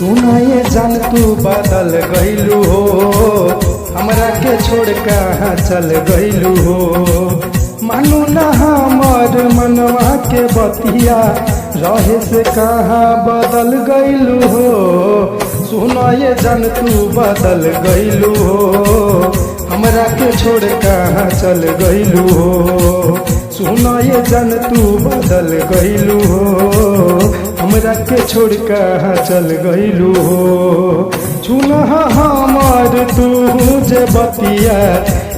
सुना ये जान तू बदल गईलू हो, हमरा के छोड़ कहाँ चल गईलू हो। मानू ना हमर मनवा के बतिया, रहे से कहाँ बदल गईलू हो। सुना ये जान तू बदल गईलू हो, हमरा के छोड़ कहाँ चल गईलू हो। सुना ये जान तू बदल गईलू हो, हमरा के छोड़ कहाँ चल गईलू हो। सुना हमार तू जे बतिया,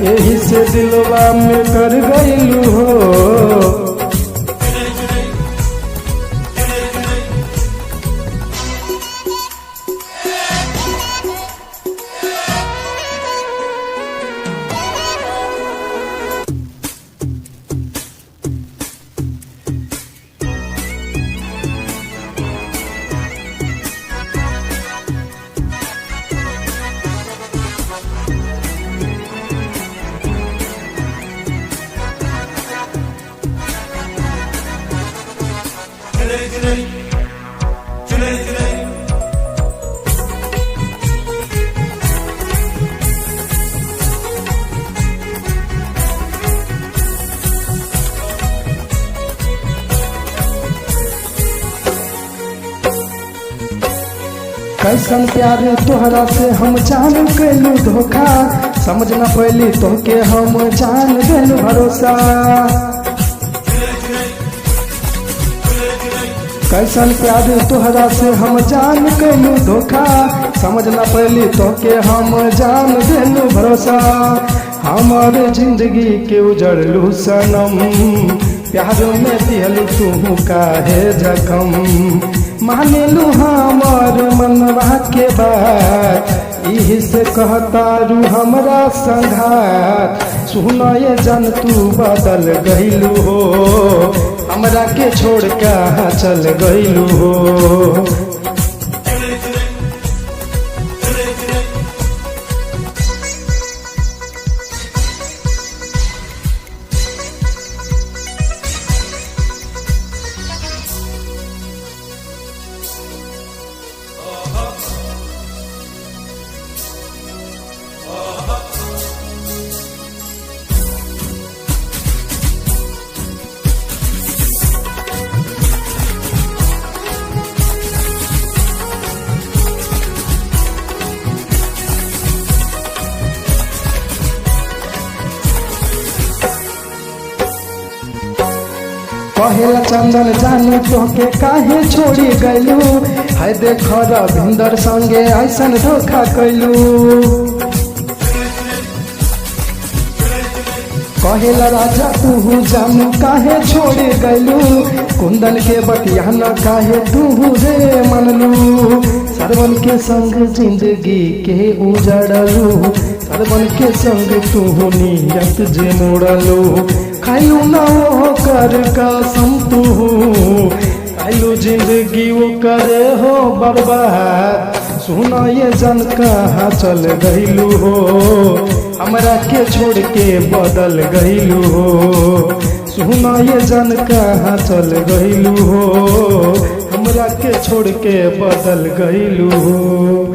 यही से दिलवा में कर गईलू हो। कैसन प्यार तोहरा से हम जान गइलू धोखा, समझ न पैली तोहके हम जान गइलू भरोसा। कैसन प्यार तोहरा से हम जान गइलू धोखा, समझ न पैली तोहके हम जान गइलू भरोसा। हमारे जिंदगी के उजड़लू सनम, प्यार में दिहलू तू काहे जखम। मानेलू हमार मनवा के बात, यही से कहतारू हमरा संघात। सुना ये जान तू बदल गईलू हो, हमरा के छोड़ कहाँ चल गईलू हो। कहेला चंदन जानू तोहके काहे छोड़ी गईलू, है देख रविंदर संगे ऐसन धोखा कैलू। कहेला राजा तू जानू काहे छोड़ी गईलू, कुंदन के बतिया न काहे तू रे मनलू। सरवन के संग जिंदगी के उजड़लू, सरवन के संग तू नियत जे मोड़लू। खाइलू ना वो कर कसम तू, खाइलू जिंदगी वो करे हो बर्बाद। सुना ये जान कहाँ चल गईलू हो, हमरा के छोड़ के बदल गईलू हो। सुना ये जान कहाँ चल गईलू हो, हमरा के छोड़ के बदल गईलू हो।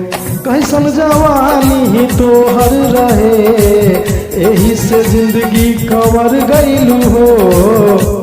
कैसन जवानी तोहर रहे, यही से जिंदगी कवर गईलू हो।